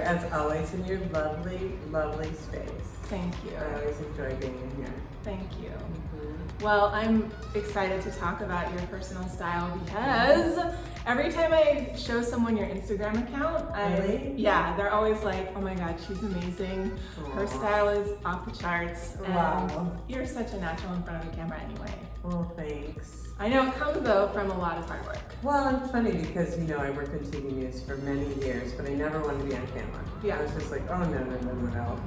as always, in your lovely, lovely space. Thank you. I always enjoy being in here. Thank you. Mm-hmm. Well, I'm excited to talk about your personal style because every time I show someone your Instagram account, Really? Yeah, they're always like, oh my God, she's amazing. Her Aww. style is off the charts. And Wow. you're such a natural in front of the camera anyway. Well, thanks. I know it comes though from a lot of hard work. Well, it's funny because, I worked in TV news for many years, but I never wanted to be on camera. Yeah. I was just like, oh, no.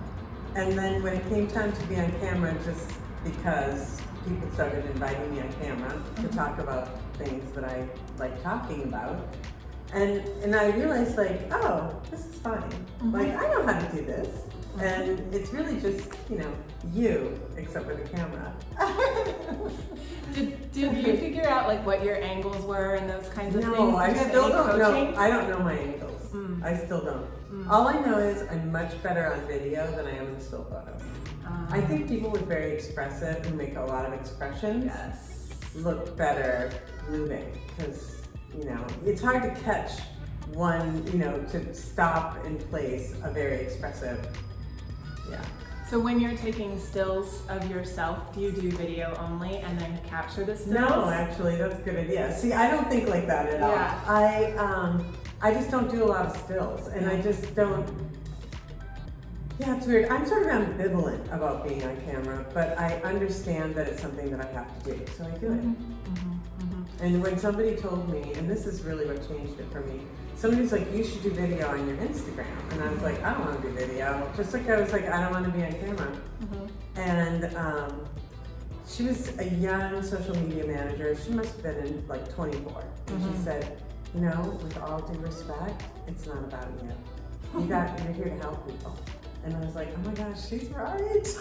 And then when it came time to be on camera, just because people started inviting me on camera to talk about things that I like talking about, and I realized like, oh, this is fine. Like, I know how to do this. And it's really just, you, except for the camera. Did you figure out like what your angles were and those kinds of things? No, I Did you have still any don't know. coaching? I don't know my angles. I still don't. All I know is I'm much better on video than I am in still photo. I think people with very expressive and make a lot of expressions Yes. look better moving because, it's hard to catch one, to stop in place a very expressive, yeah. So when you're taking stills of yourself, do you do video only and then capture the stills? No, actually, that's a good idea. See, I don't think like that at all. Yeah. I just don't do a lot of stills, and I just don't. Yeah, it's weird. I'm sort of ambivalent about being on camera, but I understand that it's something that I have to do, so I do it. And when somebody told me, and this is really what changed it for me, somebody's like, you should do video on your Instagram. And I was like, I don't want to do video. Just like I was like, I don't want to be on camera. And she was a young social media manager. She must have been in like 24. And she said, with all due respect, it's not about you. You're here to help people. And I was like, oh my gosh, she's right.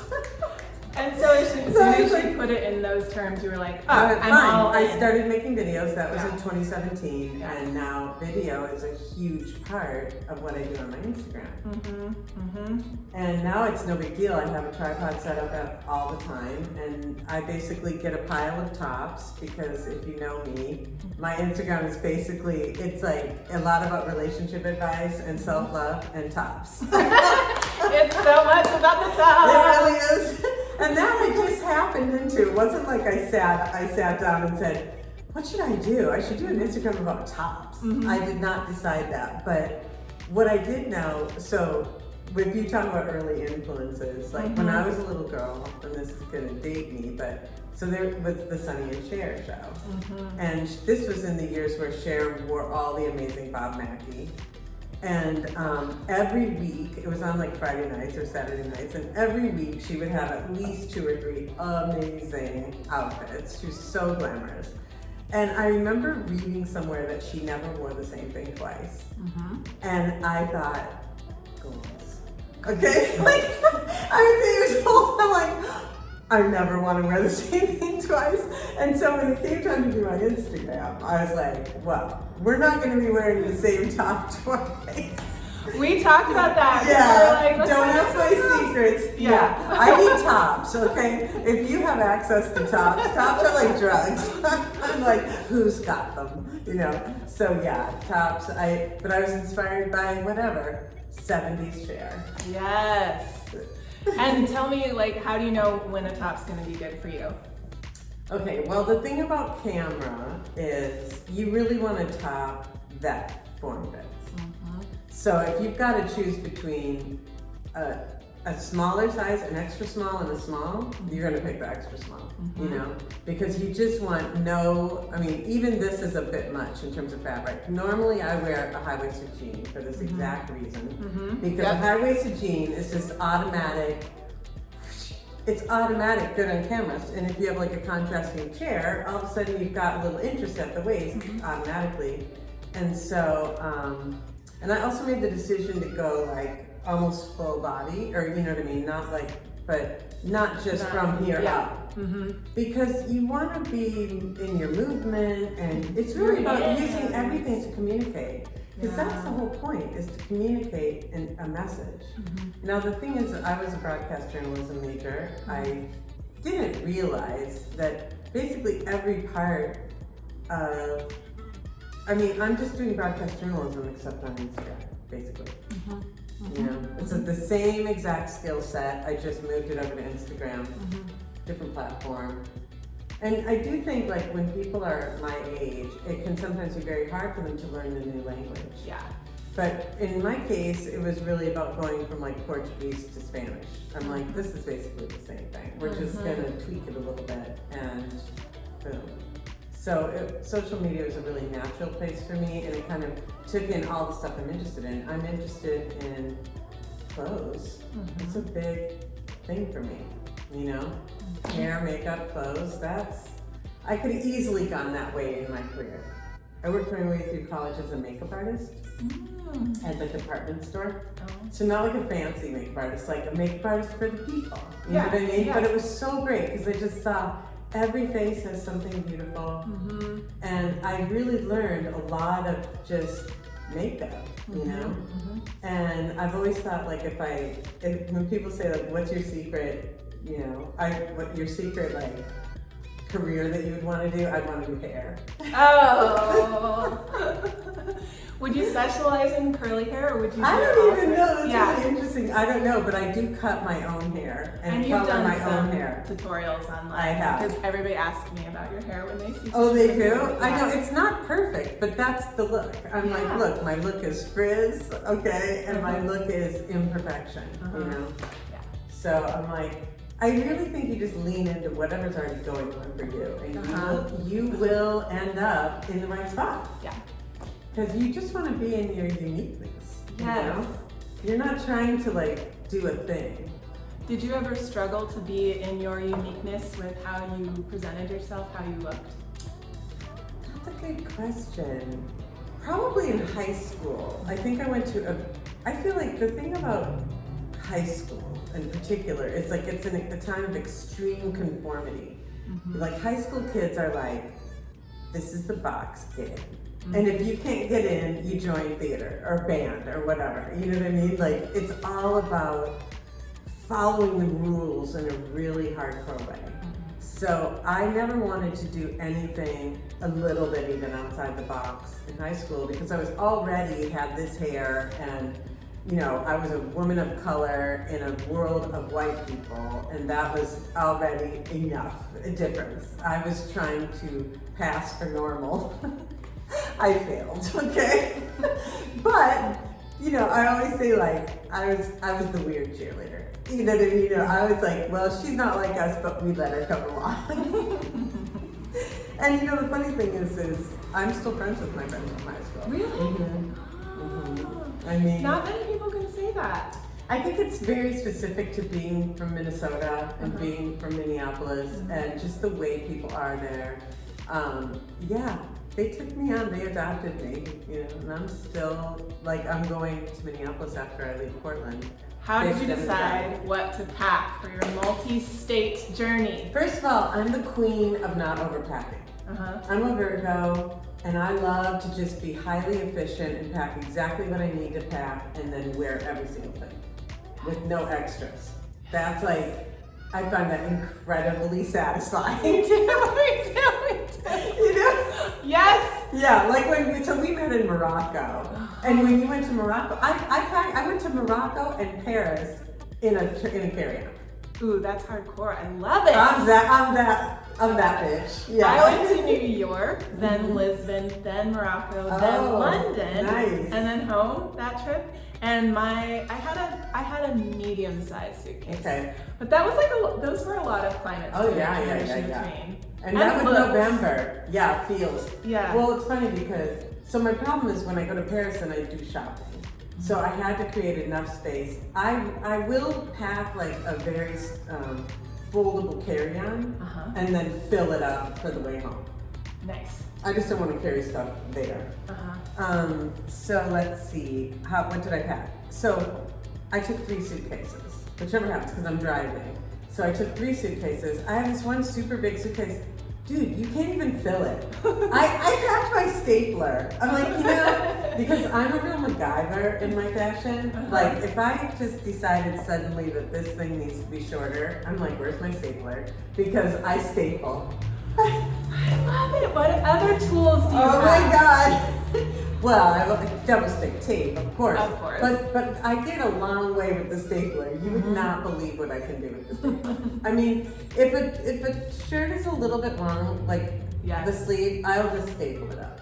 And so as soon as you put it in those terms, you were like, oh, I'm all in. I started making videos. That was in 2017, and now video is a huge part of what I do on my Instagram. And now it's no big deal. I have a tripod set up all the time, and I basically get a pile of tops because if you know me, my Instagram is basically, it's like a lot about relationship advice and self-love and tops. It's so much about the top. It really is. And now it just happened into, it wasn't like I sat down and said, what should I do? I should do an Instagram about tops. I did not decide that. But what I did know, so if you talk about early influences, like when I was a little girl, and this is gonna date me, but so there was the Sonny and Cher show. And this was in the years where Cher wore all the amazing Bob Mackie. And every week, it was on like Friday nights or Saturday nights, and every week she would have at least 2 or 3 amazing outfits. She was so glamorous. And I remember reading somewhere that she never wore the same thing twice. And I thought, goals. Okay? Like, I was 8 years old, I'm like, I never want to wear the same thing twice. And so when it came time to do my Instagram, I was like, well, we're not going to be wearing the same top twice. We talked about that. Yeah, Like, don't ask my secrets. Yeah. I need tops, okay? If you have access to tops are like drugs. I'm like, who's got them? So yeah, tops. But I was inspired by whatever, 70s Cher. Yes. And tell me, like, how do you know when a top's gonna be good for you? Okay, well, the thing about camera is you really want a top that form fits. So if you've got to choose between a smaller size, an extra small, and a small, you're gonna pick the extra small, because you just want even this is a bit much in terms of fabric. Normally I wear a high-waisted jean for this exact reason, because a high-waisted jean is just automatic. It's automatic good on cameras, and if you have like a contrasting chair, all of a sudden you've got a little interest at the waist automatically. And so, and I also made the decision to go like almost full body, or you know what I mean, but not just from here up. Because you want to be in your movement, and it's really about using everything to communicate. Because that's the whole point, is to communicate a message. Now the thing is, I was a broadcast journalism major. I didn't realize that basically every part of, I'm just doing broadcast journalism except on Instagram, basically. You know, it's the same exact skill set. I just moved it over to Instagram, different platform. And I do think like when people are my age, it can sometimes be very hard for them to learn the new language. Yeah. But in my case, it was really about going from like Portuguese to Spanish. I'm like, this is basically the same thing. We're just gonna tweak it a little bit and boom. So social media was a really natural place for me, and it kind of took in all the stuff I'm interested in. I'm interested in clothes. It's a big thing for me, you know? Hair, makeup, clothes, I could have easily gone that way in my career. I worked my way through college as a makeup artist at the department store. So not like a fancy makeup artist, like a makeup artist for the people. You know what I mean? But it was so great because I just saw every face has something beautiful. And I really learned a lot of just makeup, you know? And I've always thought like when people say like, what's your secret, you know, what your secret like career that you would want to do, I'd want to do hair. Oh. Would you specialize in curly hair, or would you? I don't even know. That's really interesting. I don't know, but I do cut my own hair and color my own hair. Tutorials online. I have, because everybody asks me about your hair when they see. Oh, they do? I know it's not perfect, but that's the look. I'm like, look, my look is frizz, okay, and my look is imperfection. You know. Yeah. So I'm like, I really think you just lean into whatever's already going on for you, and you will end up in the right spot. Yeah. Because you just want to be in your uniqueness. Yes. You know? You're not trying to like do a thing. Did you ever struggle to be in your uniqueness with how you presented yourself, how you looked? That's a good question. Probably in high school. I think I went to I feel like the thing about high school in particular is like it's a time of extreme conformity. Like high school kids are like, this is the box kid. And if you can't get in, you join theater or band or whatever. You know what I mean? Like it's all about following the rules in a really hardcore way. So I never wanted to do anything a little bit even outside the box in high school because I was already had this hair and you know, I was a woman of color in a world of white people, and that was already enough, a difference. I was trying to pass for normal. I failed, okay? But, you know, I always say like, I was the weird cheerleader. You know what I mean? You know, I was like, well, she's not like us, but we let her come along. And you know, the funny thing is I'm still friends with my friends from high school. Really? I mean, not many people can say that. I think it's very specific to being from Minnesota and being from Minneapolis and just the way people are there. Yeah, they took me on, they adopted me, you know, and I'm still, like, I'm going to Minneapolis after I leave Portland. How did you decide what to pack for your multi-state journey? First of all, I'm the queen of not overpacking. I'm a Virgo, and I love to just be highly efficient and pack exactly what I need to pack and then wear every single thing with no extras. That's like, I find that incredibly satisfying. Me too. You know? Yes. Yeah, like so we met in Morocco, and when you went to Morocco, I went to Morocco and Paris in a carry-on. Ooh, that's hardcore. I love it. I'm that bitch. Yeah. I went to New York, then Lisbon, then Morocco, then London, and then home that trip. And I had a medium-sized suitcase. Okay. But that was like those were a lot of climates. Oh yeah. And that was November. Yeah, feels. Yeah. Well, it's funny because so my problem is when I go to Paris and I do shopping. So I had to create enough space. I will pack like a very foldable carry-on and then fill it up for the way home. Nice. I just don't want to carry stuff there. So let's see, what did I pack? So I took 3 suitcases, which never happens because I'm driving. So I took 3 suitcases. I have this one super big suitcase. Dude, you can't even fill it. I packed my stapler. I'm like, you know, because I'm a real MacGyver in my fashion. Like, if I just decided suddenly that this thing needs to be shorter, I'm like, where's my stapler? Because I staple. I love it. What other tools do you have? Oh my God. Well, I double stick tape, of course. Of course. But I get a long way with the stapler. You would not believe what I can do with the stapler. I mean, if a shirt is a little bit long, like the sleeve, I'll just staple it up.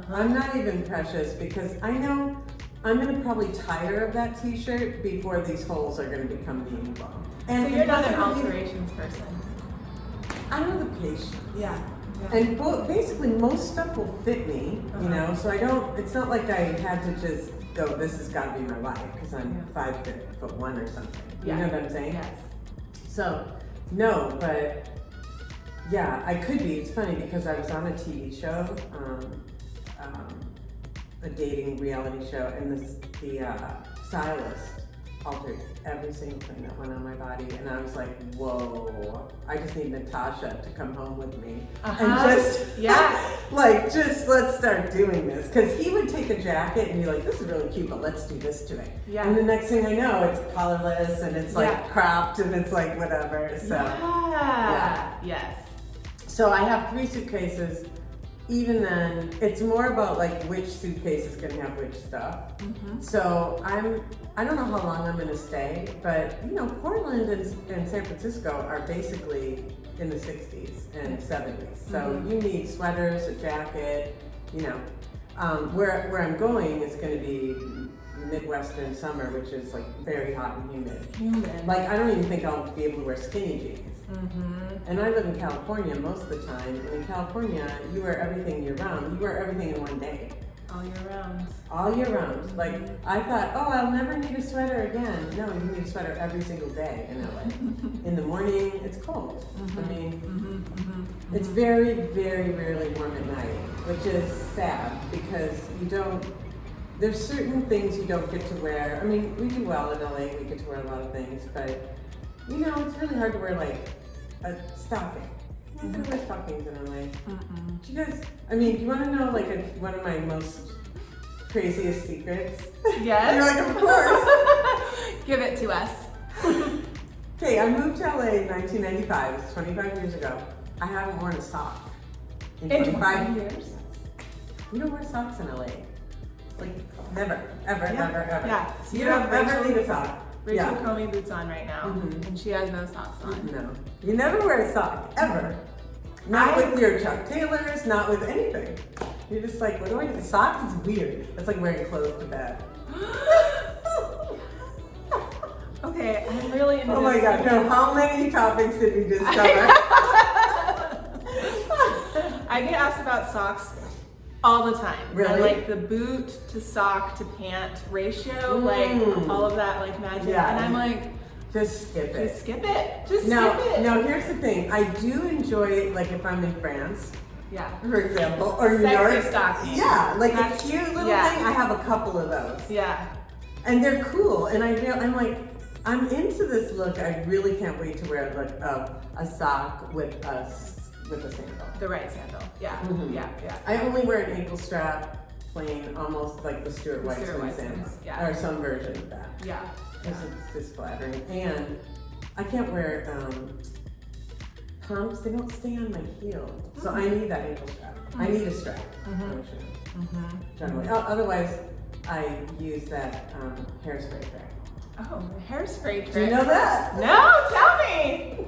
I'm not even precious because I know I'm gonna probably tire of that t-shirt before these holes are gonna become meaningful. And so you're not an alterations person. I don't have the patience. Yeah. And basically most stuff will fit me, you know, so I don't, it's not like I had to just go, this has got to be my life, because I'm 5'1" or something. You know what I'm saying? Yes. So, no, but yeah, I could be. It's funny because I was on a TV show, a dating reality show, and the stylist altered every single thing that went on my body, and I was like, whoa, I just need Natasha to come home with me and just just let's start doing this, because he would take a jacket and be like, this is really cute, but let's do this to it. And the next thing I know, it's collarless and it's like cropped and it's like whatever. So yes. So I have 3 suitcases. Even then, it's more about like which suitcase is gonna have which stuff. So I don't know how long I'm gonna stay, but you know, Portland and San Francisco are basically in the 60s and 70s. So you need sweaters, a jacket, you know. Where I'm going is gonna be Midwestern summer, which is like very hot and humid. Like I don't even think I'll be able to wear skinny jeans. And I live in California most of the time, and in California, you wear everything year round. You wear everything in one day. All year round. All year round. Like, I thought, oh, I'll never need a sweater again. No, you need a sweater every single day in LA. In the morning, it's cold. I mean, it's very, very rarely warm at night, which is sad because there's certain things you don't get to wear. I mean, we do well in LA, we get to wear a lot of things, but you know, it's really hard to wear like a stocking. You don't wear stockings in LA. Do you guys, I mean, do you want to know like one of my most craziest secrets? Yes. You're like, of course. Give it to us. Okay, I moved to LA in 1995. It's 25 years ago. I haven't worn a sock in 25 years. You don't wear socks in LA. Like, never, ever. Yeah. So you don't ever need a sock. Rachel Comey boots on right now, and she has no socks on. No, you never wear a sock, ever. Not with your Chuck Taylors, not with anything. You're just like, what do I do? Socks is weird. It's like wearing clothes to bed. Okay, I'm really into this. Oh my God, no, how many topics did we just cover? I get asked about socks all the time. Really? And like the boot to sock to pant ratio, like all of that like magic. Yeah. And I'm like, just skip it. Just skip it. Just No, skip it. no, here's the thing. I do enjoy it, like if I'm in France, for example, or New sexy York. stocking. Yeah, like a cute little thing. I have a couple of those. Yeah. And they're cool. And I'm like, I'm into this look. I really can't wait to wear a look of a sock with a sandal. The right sandal. Yeah. Yeah. I only wear an ankle strap, plain, almost like the Stuart Weitzman sandal. Yeah. Or some version of that. Yeah. Because it's just flattering. And I can't wear pumps. They don't stay on my heel. So I need that ankle strap. I need a strap on my shoe. Generally. Otherwise, I use that hairspray trick. Oh, the hairspray trick. Do you know that? No, tell me.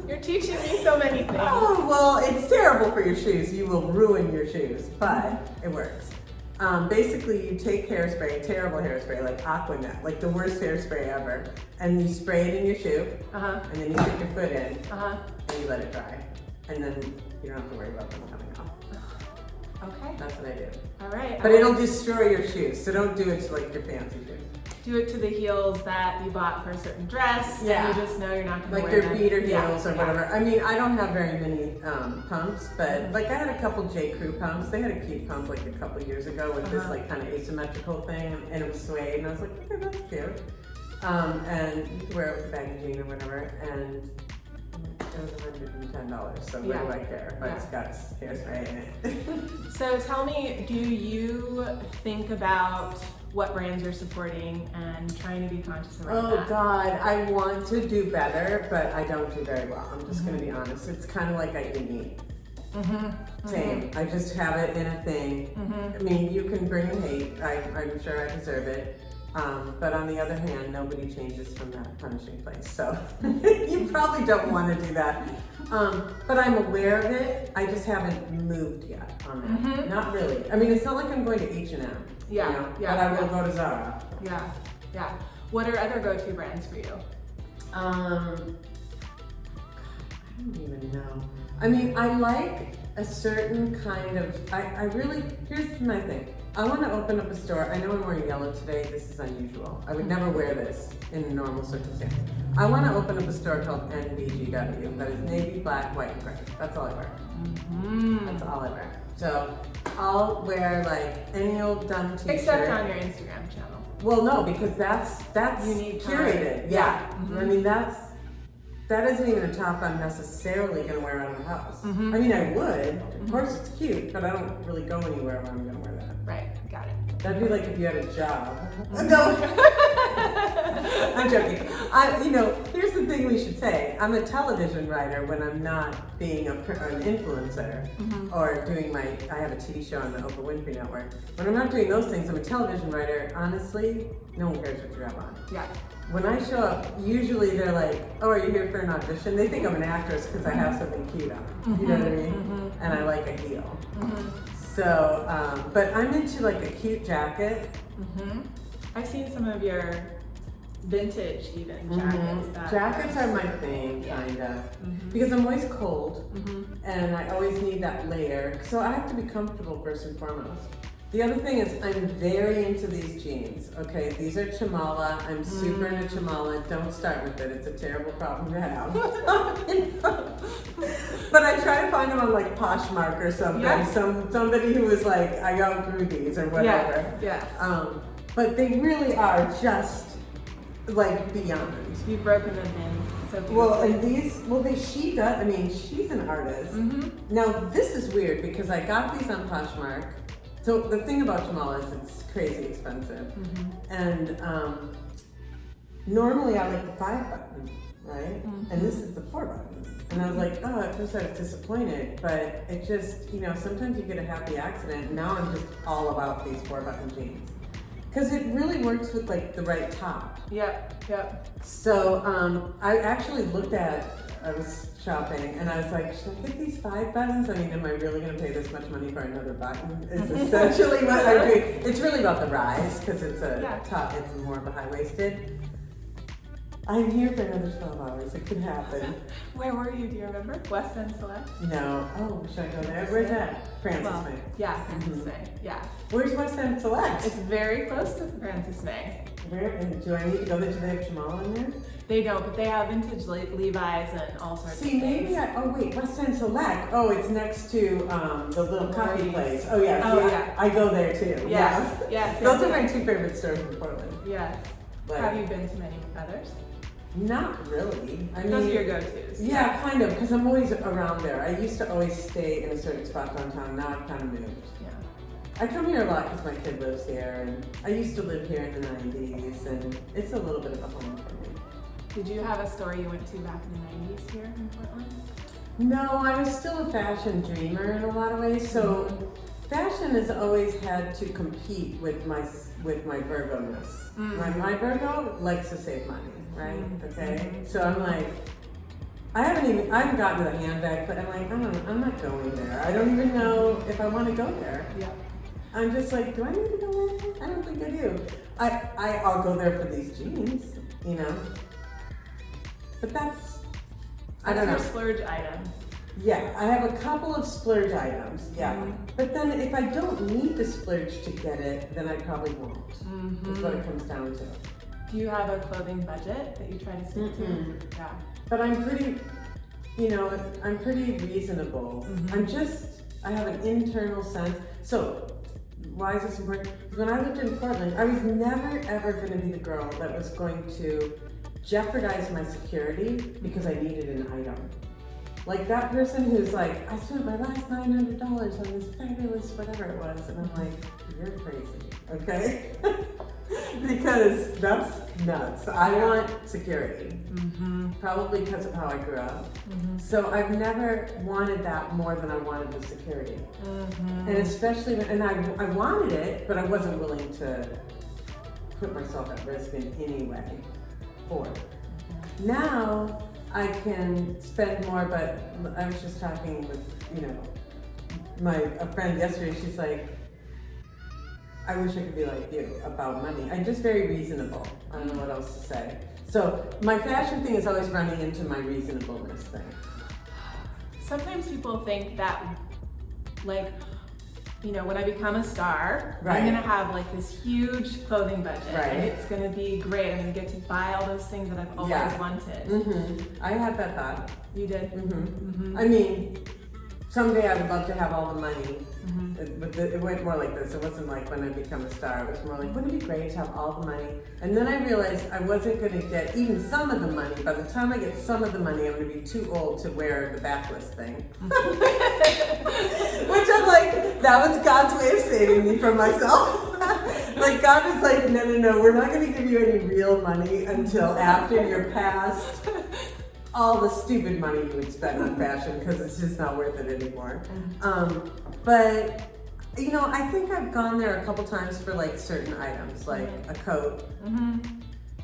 You're teaching me so many things. Oh, well, it's terrible for your shoes. You will ruin your shoes, but it works. Basically, you take hairspray, terrible hairspray, like Aquanet, like the worst hairspray ever, and you spray it in your shoe, and then you stick your foot in, and you let it dry. And then you don't have to worry about them coming off. Okay. That's what I do. All right. But it'll destroy your shoes, so don't do it to like your fancy shoes. Do it to the heels that you bought for a certain dress, and you just know you're not going to like wear their beater heels or whatever. I mean, I don't have very many pumps, but like I had a couple J. Crew pumps. They had a cute pump like a couple years ago with this like kind of asymmetrical thing, and it was suede, and I was like, okay, that's cute. And you could wear it with a baggy jean or whatever, and it was $110. So what do I care if it's got hairspray in it? So tell me, do you think about what brands you're supporting and trying to be conscious around that? Oh God, I want to do better, but I don't do very well. I'm just gonna be honest. It's kind of like I eat meat. Same. I just have it in a thing. I mean, you can bring in hate. I'm sure I deserve it. But on the other hand, nobody changes from that punishing place. So you probably don't want to do that. But I'm aware of it. I just haven't moved yet on that. Not really. I mean, it's not like I'm going to H&M. Yeah, you know, yeah. But I will go to Zara. Yeah, yeah. What are other go-to brands for you? I don't even know. I mean, I like a certain kind of, I really, here's my thing. I want to open up a store. I know I'm wearing yellow today. This is unusual. I would never wear this in normal circumstances. I want to open up a store called NBGW. That is navy, black, white, and gray. That's all I wear. That's all I wear. So I'll wear like any old dumb t-shirt. Except on your Instagram channel. Well, no, because that's you need curated. Yeah. I mean, that isn't even a top I'm necessarily going to wear out of the house. I mean, I would. Of course, it's cute, but I don't really go anywhere when I'm going to wear that. Right, got it. That'd be like if you had a job. No, I'm joking. Here's the thing we should say. I'm a television writer when I'm not being an influencer or doing I have a TV show on the Oprah Winfrey Network. When I'm not doing those things, I'm a television writer. Honestly, no one cares what you have on. Yeah. When I show up, usually they're like, oh, are you here for an audition? They think I'm an actress because I have something cute on. You know what I mean? And I like a heel. So, but I'm into like a cute jacket. I've seen some of your vintage even jackets. Jackets are my thing, kinda. Because I'm always cold and I always need that layer. So I have to be comfortable first and foremost. The other thing is I'm very into these jeans, okay? These are Chamala. I'm super into Chamala. Don't start with it. It's a terrible problem to have. But I try to find them on like Poshmark or something. Yes. Somebody who was like, I outgrew these or whatever. Yes. But they really are just like beyond. You've broken them in so beautifully. Well, and these, she does, I mean, she's an artist. Now this is weird because I got these on Poshmark. So the thing about Chamala is it's crazy expensive. And normally I like the 5 button, right? And this is the 4 button. And I was like, oh, at first I was disappointed, but it just, sometimes you get a happy accident. And now I'm just all about these 4 button jeans. Because it really works with like the right top. Yep. So I actually I was shopping and I was like, should I get these 5 buttons? I mean, am I really going to pay this much money for another button? Is essentially what I do. It's really about the rise because it's a top, it's more of a high-waisted. I'm here for another 12 hours. It could happen. Where were you? Do you remember? West End Select? No. Oh, should I go there? Where's that? Francis May. Yeah, Francis May. Yeah. Where's West End Select? It's very close to Francis May. Where? And do I need to go there? Do they have Chamala in there? They don't, but they have vintage Levi's and all sorts of things. Maybe West End Select. Oh, it's next to the little coffee place. Oh, yeah. Yeah. I go there too. Yes. Those are my 2 favorite stores in Portland. Yes. But have you been to many others? Not really. I mean, those are your go-tos. Yeah, kind of, because I'm always around there. I used to always stay in a certain spot downtown. Now I've kind of moved. Yeah. I come here a lot because my kid lives here, and I used to live here in the 90s, and it's a little bit of a home for me. Did you have a store you went to back in the 90s here in Portland? No, I was still a fashion dreamer in a lot of ways. So fashion has always had to compete with my Virgo-ness. My Virgo likes to save money, right? Okay. So I'm like, I haven't gotten to the handbag, but I'm like, I'm not going there. I don't even know if I want to go there. Yeah. I'm just like, do I need to go there? I don't think I do. I'll go there for these jeans, But I don't know. Your splurge item. Yeah, I have a couple of splurge items, But then if I don't need to splurge to get it, then I probably won't. That's what it comes down to. Do you have a clothing budget that you try to stick to? Yeah. But I'm pretty, I'm pretty reasonable. I have an internal sense. So, why is this important? When I lived in Portland, I was never ever going to be the girl that was going to jeopardize my security because I needed an item. Like that person who's like, I spent my last $900 on this fabulous whatever it was, and I'm like, you're crazy, okay? because that's nuts. I want security. Probably because of how I grew up. So I've never wanted that more than I wanted the security. And especially, and I wanted it, but I wasn't willing to put myself at risk in any way for it. Now I can spend more, but I was just talking with, a friend yesterday. She's like, I wish I could be like you about money. I'm just very reasonable. I don't know what else to say. So my fashion thing is always running into my reasonableness thing. Sometimes people think that, like, when I become a star, I'm gonna have like this huge clothing budget, and it's gonna be great. I'm gonna get to buy all those things that I've always wanted. I had that thought. You did? I mean, someday I would love to have all the money. But it went more like this. It wasn't like when I become a star. It was more like, wouldn't it be great to have all the money? And then I realized I wasn't going to get even some of the money. By the time I get some of the money, I'm going to be too old to wear the backless thing. Which I'm like, that was God's way of saving me from myself. Like, God was like, no, we're not going to give you any real money until after you're past all the stupid money you would spend on fashion, because it's just not worth it anymore. But I think I've gone there a couple times for like certain items, like a coat.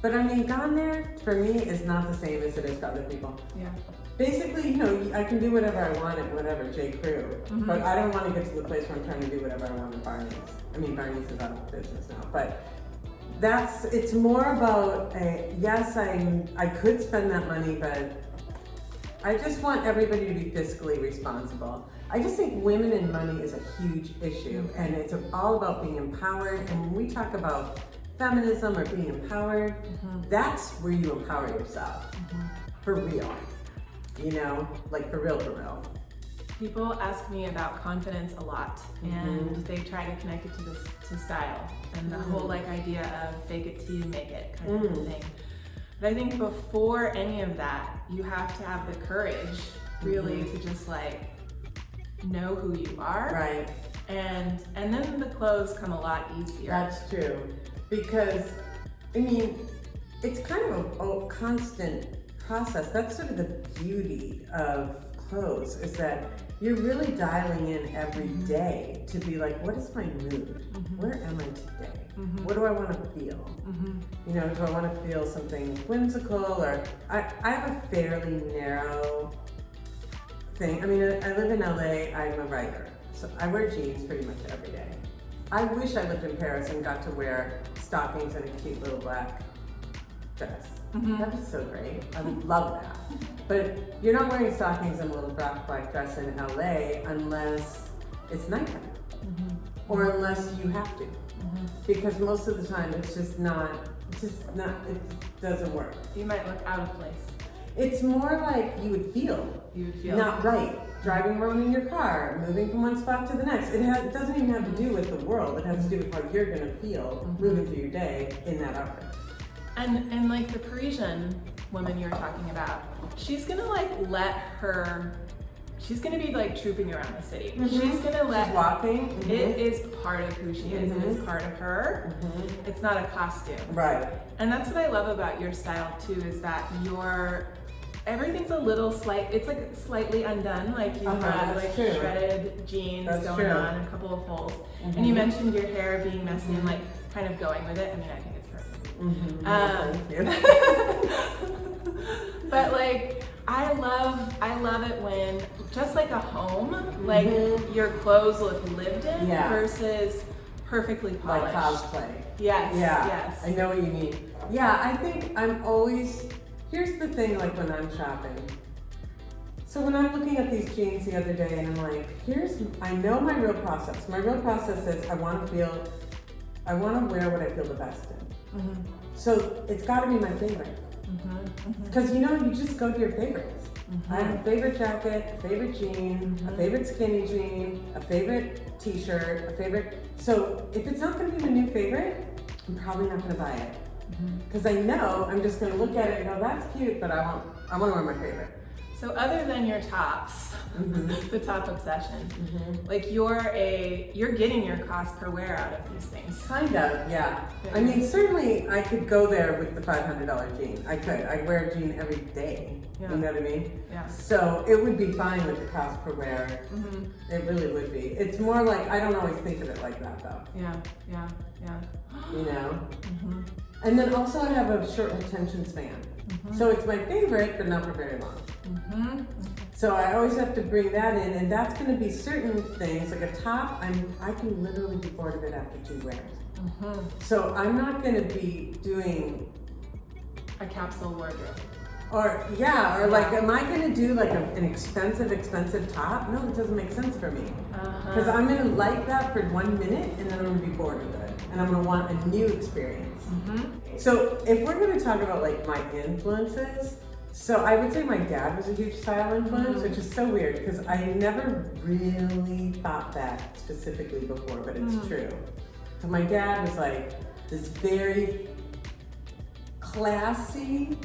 But I mean, gone there for me is not the same as it is for other people. Yeah. Basically, I can do whatever I want at whatever J. Crew, but I don't want to get to the place where I'm trying to do whatever I want at Barney's. I mean, Barney's is out of business now, but it's more about, yes, I could spend that money, but I just want everybody to be fiscally responsible. I just think women and money is a huge issue, and it's all about being empowered. And when we talk about feminism or being empowered, that's where you empower yourself. For real. Like for real. People ask me about confidence a lot, and they try to connect it to style and the whole like idea of fake it till you make it kind of thing. But I think before any of that, you have to have the courage really to just like know who you are. Right. And then the clothes come a lot easier. That's true. Because, I mean, it's kind of a constant process. That's sort of the beauty of clothes, is that you're really dialing in every day to be like, what is my mood? Where am I today? What do I want to feel? Do I want to feel something whimsical, or I have a fairly narrow thing. I mean, I live in LA, I'm a writer, so I wear jeans pretty much every day. I wish I lived in Paris and got to wear stockings and a cute little black dress. That'd be so great. I would love that. But you're not wearing stockings and a little black dress in LA unless it's nighttime. Or unless you have to. Because most of the time it doesn't work. You might look out of place. It's more like you would feel not right. Driving around in your car, moving from one spot to the next. It doesn't even have to do with the world. It has to do with how you're gonna feel moving through your day in that outfit. And like the Parisian woman you were talking about, she's gonna she's gonna be like trooping around the city. She's gonna walking. It is part of who she is. It is part of her. It's not a costume. Right. And that's what I love about your style too, is that everything's a little it's like slightly undone. Like you've got like shredded jeans going on, a couple of holes. And you mentioned your hair being messy and like kind of going with it. I mean, I think it's perfect. But like, I love it when, just like a home, like your clothes look lived in versus perfectly polished. Like cosplay. Yes, yes. I know what you mean. Yeah, I think here's the thing, like when I'm shopping. So when I'm looking at these jeans the other day and I'm like, I know my real process. My real process is I want to wear what I feel the best in. So it's got to be my favorite. Because you just go to your favorites. I have a favorite jacket, a favorite jean, a favorite skinny jean, a favorite t-shirt, a favorite. So if it's not going to be my new favorite, I'm probably not going to buy it. Because I know I'm just going to look at it and go, that's cute, but I want to wear my favorite. So other than your tops, the top obsession, like you're getting your cost per wear out of these things. Kind of, yeah. I mean, certainly I could go there with the $500 jean. I could. I wear a jean every day. Yeah. You know what I mean? Yeah. So it would be fine with the cost per wear. It really would be. It's more like, I don't always think of it like that though. Yeah, yeah, yeah. You know? And then also I have a short attention span. So it's my favorite, but not for very long. So I always have to bring that in, and that's going to be certain things. Like a top, I can literally be bored of it after 2 wears. So I'm not going to be doing a capsule wardrobe. Or like, am I going to do like an expensive top? No, it doesn't make sense for me. Because I'm going to like that for 1 minute, and then I'm going to be bored with it. And I'm going to want a new experience. So if we're going to talk about like my influences, so I would say my dad was a huge style influence, which is so weird because I never really thought that specifically before, but it's true. So my dad was like this very classy,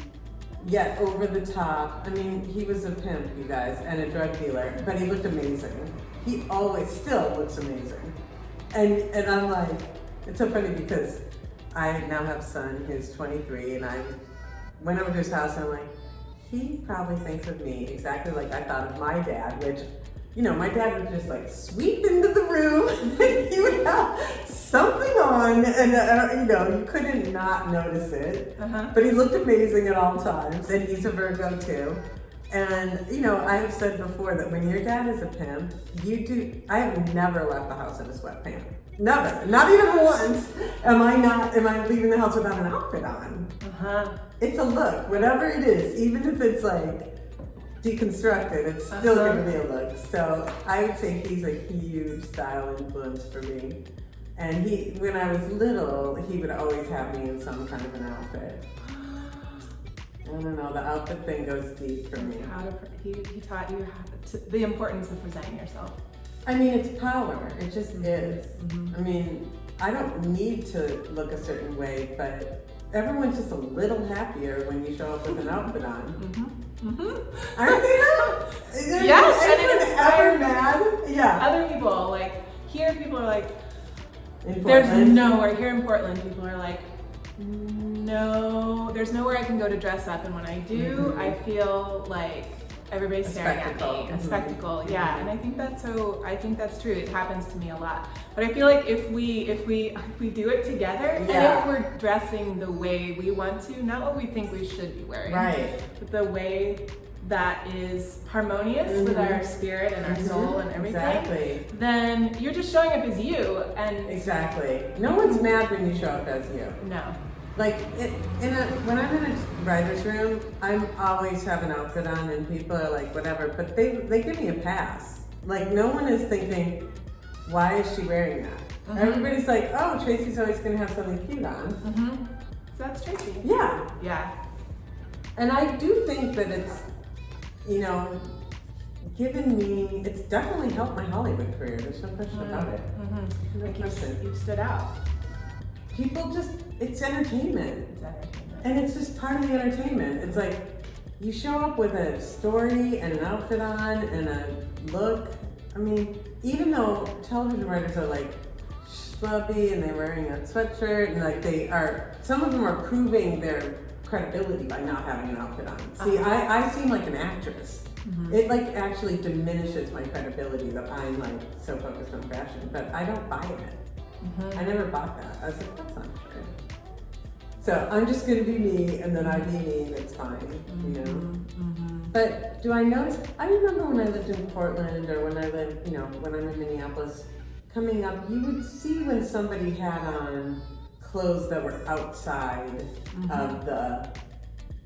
yet over the top. I mean, he was a pimp, you guys, and a drug dealer, but he looked amazing. He always still looks amazing. And I'm like, it's so funny because I now have a son who's 23, and I went over to his house and I'm like, he probably thinks of me exactly like I thought of my dad, which, you know, my dad would just like sweep into the room and he would have something on, and you know, you couldn't not notice it. But he looked amazing at all times, and he's a Virgo too. And you know, I have said before that when your dad is a pimp, I have never left the house in a sweatpants. Never, not even once am I leaving the house without an outfit on. It's a look, whatever it is, even if it's like deconstructed, it's still gonna be a look. So I would say he's a huge style influence for me. And when I was little, he would always have me in some kind of an outfit. I don't know, the outfit thing goes deep for me. He taught you the importance of presenting yourself. I mean, it's power. It just is. I mean, I don't need to look a certain way, but everyone's just a little happier when you show up with an outfit on. Aren't they though? Yes, and it ever mad? Yeah. Other people, like, here people are like, there's nowhere, here in Portland, people are like, no, there's nowhere I can go to dress up, and when I do, I feel like everybody's staring at me. A spectacle, yeah. And I think that's true. It happens to me a lot. But I feel like if we do it together, and if we're dressing the way we want to, not what we think we should be wearing, but the way that is harmonious with our spirit and our soul and everything, then you're just showing up as you. And no one's mad when you show up as you. No. Like when I'm in a writer's room, I'm always have an outfit on, and people are like, whatever, but they give me a pass. Like, no one is thinking, why is she wearing that? Everybody's like, oh, Tracy's always gonna have something cute on. So that's Tracy. Yeah. Yeah. And I do think that it's, you know, it's definitely helped my Hollywood career. There's no question about it. No question. You've stood out. People it's entertainment. It's entertainment. And it's just part of the entertainment. It's like, you show up with a story and an outfit on and a look. I mean, even though television writers are like schlubby and they're wearing a sweatshirt, and like some of them are proving their credibility by not having an outfit on. See, I seem like an actress. It like actually diminishes my credibility that I'm like so focused on fashion, but I don't buy it. I never bought that. I was like, that's not true. So I'm just gonna be me, and then I be me, and it's fine, you know? But do I notice, I remember when I lived in Portland, or when I lived, you know, when I'm in Minneapolis, coming up, you would see when somebody had on clothes that were outside of the,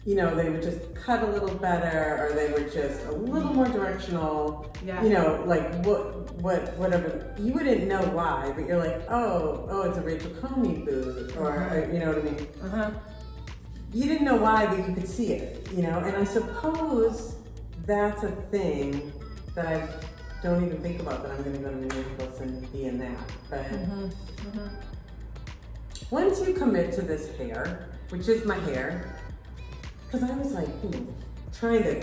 you know, they would just cut a little better, or they were just a little more directional, you know, like whatever. You wouldn't know why, but you're like, oh, it's a Rachel Comey boot, or you know what I mean? You didn't know why, but you could see it, you know? And I suppose that's a thing that I don't even think about, that I'm gonna go to Minneapolis and be in that. But once you commit to this hair, which is my hair, because I was like, trying to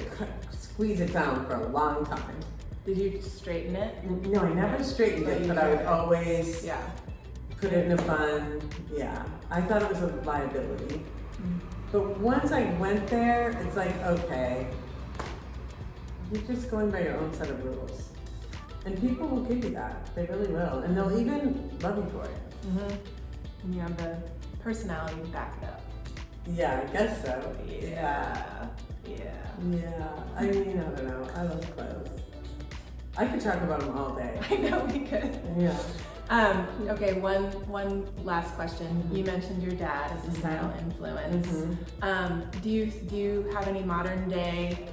squeeze it down for a long time. Did you straighten it? No, I never straightened it, but I would always put it in a bun. Yeah, I thought it was a liability. But once I went there, it's like, okay, you're just going by your own set of rules. And people will give you that. They really will. And they'll even love you for it. And you have the personality to back it up. Yeah, I guess so. Yeah. I mean, I don't know. I love clothes. I could talk about them all day. I know we could. Yeah. Okay, one last question. You mentioned your dad as a style influence. Do you have any modern day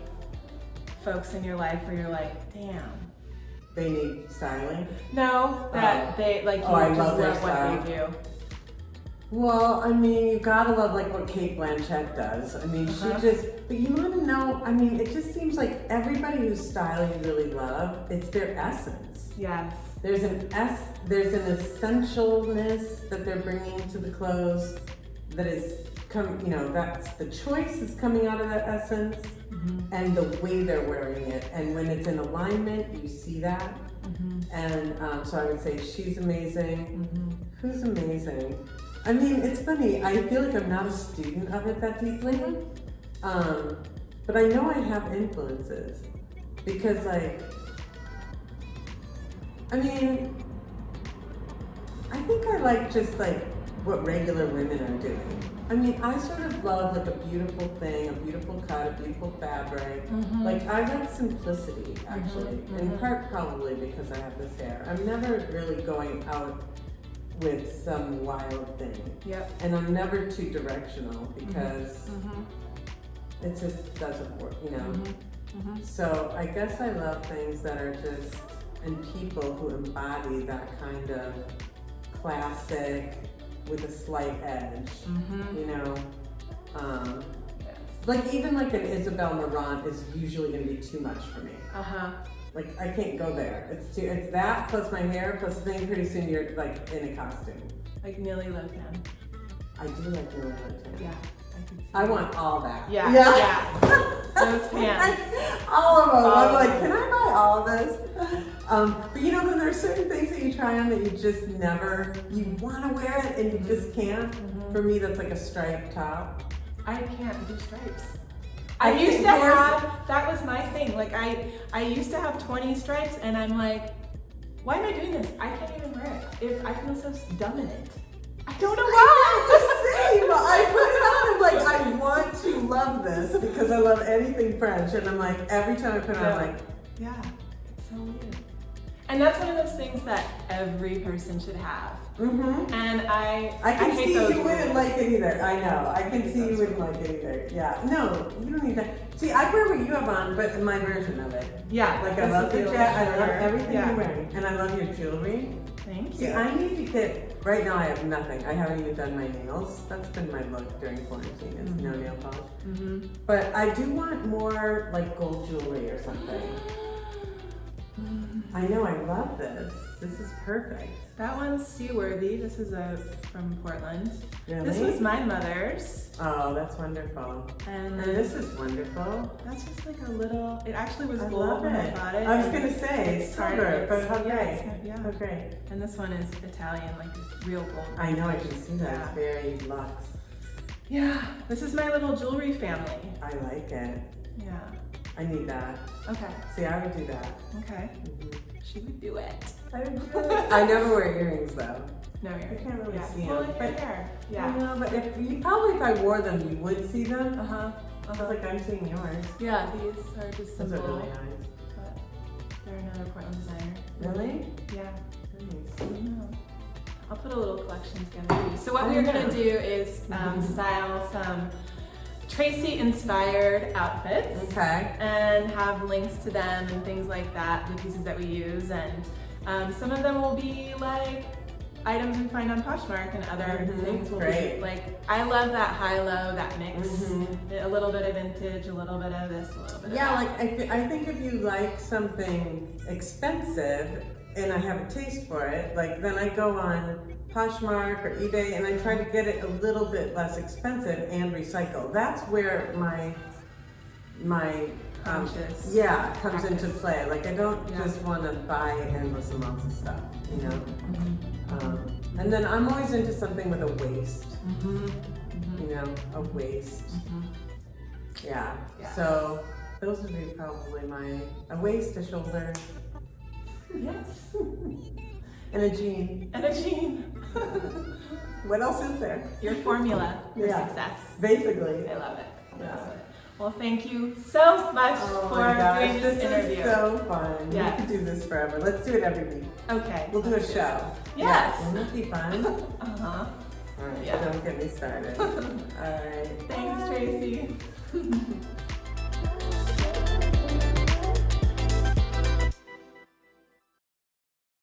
folks in your life where you're like, damn, they need styling? No, that they like you I just love what they do. Well, I mean, you gotta love like what Kate Blanchett does. I mean, but you wanna know, I mean, it just seems like everybody who's styling you really love, it's their essence. Yes. There's an essentialness that they're bringing to the clothes that is, that's the choice is coming out of that essence and the way they're wearing it. And when it's in alignment, you see that. And so I would say she's amazing. Who's amazing? I mean, it's funny, I feel like I'm not a student of it that deeply, but I know I have influences because I mean, I think I like just like what regular women are doing. I mean, I sort of love like a beautiful thing, a beautiful cut, a beautiful fabric. Like I like simplicity actually, in part probably because I have this hair. I'm never really going out with some wild thing. And I'm never too directional because it just doesn't work, So I guess I love things that are just, and people who embody that kind of classic with a slight edge, Like even like an Isabel Marant is usually gonna be too much for me. Like I can't go there. It's that plus my hair plus the thing. Pretty soon you're like in a costume. Like Millie Lotan. I do like Millie Lotan. Yeah, I want all that. Yeah. Those pants. All of them. I'm like, can I buy all of this? But then there are certain things that you try on that you just never. You want to wear it and you just can't. For me, that's like a striped top. I can't do stripes. I used to have, that was my thing. Like I used to have 20 stripes and I'm like, why am I doing this? I can't even wear it. If I feel so dumb in it. I don't know why. Same. I put it on. I'm like, I want to love this because I love anything French. And I'm like, every time I put it on, I'm like, yeah, it's so weird. And that's one of those things that every person should have. And I can hate see those you wouldn't like it either. I know. I can see you wouldn't like it either. Yeah. No, you don't need that. See, I wear what you have on, but my version of it. Yeah. Like I love the jacket. I love everything you're wearing, and I love your jewelry. Thank you. See, I need to get. Right now, I have nothing. I haven't even done my nails. That's been my look during quarantine. Is no nail polish. But I do want more like gold jewelry or something. I know. I love this. This is perfect. That one's seaworthy. This is from Portland. Really? This was my mother's. Oh, that's wonderful. And this is wonderful. That's just like a little, it actually was I gold love when I it. bought it. I was going to say, it's silver, but how great. Yeah. How great. And this one is Italian, like real gold. I know, I can see that. Yeah. It's very luxe. Yeah, this is my little jewelry family. I like it. Yeah. I need that. Okay. See, I would do that. Okay. She would do it. I would do it. I never wear earrings though. No earrings. You can't really see well, them. Well, your hair. Yeah. I know, but if I wore them, you would see them. I was like, I'm seeing yours. Yeah, these are just simple. Those are really nice. But they're another Portland designer. Really? Yeah. Nice. I know. I'll put a little collection together for you. So what we're gonna do is style some Tracy inspired outfits. Okay. And have links to them and things like that, the pieces that we use, and some of them will be like items we find on Poshmark, and other things will be like, I love that high-low, that mix, a little bit of vintage, a little bit of this, a little bit of that. Like I think if you like something expensive and I have a taste for it, like then I go on Poshmark or eBay and I try to get it a little bit less expensive and recycle. That's where my conscious. Yeah, comes practice. into play. Like I don't just want to buy endless amounts of stuff, you know. And then I'm always into something with a waist. You know, a waist. Yeah. Yes. So those would be probably a waist, a shoulder. Yes. And a jean. And a jean. What else is there? Your formula for success. Basically. I love it. Yeah. Well, thank you so much for doing this interview. This is so fun. Yes. We could do this forever. Let's do it every week. Okay. We'll do a show. Yes. Wouldn't it be fun? Uh-huh. All right. Yeah. Don't get me started. All right. Thanks, Tracy.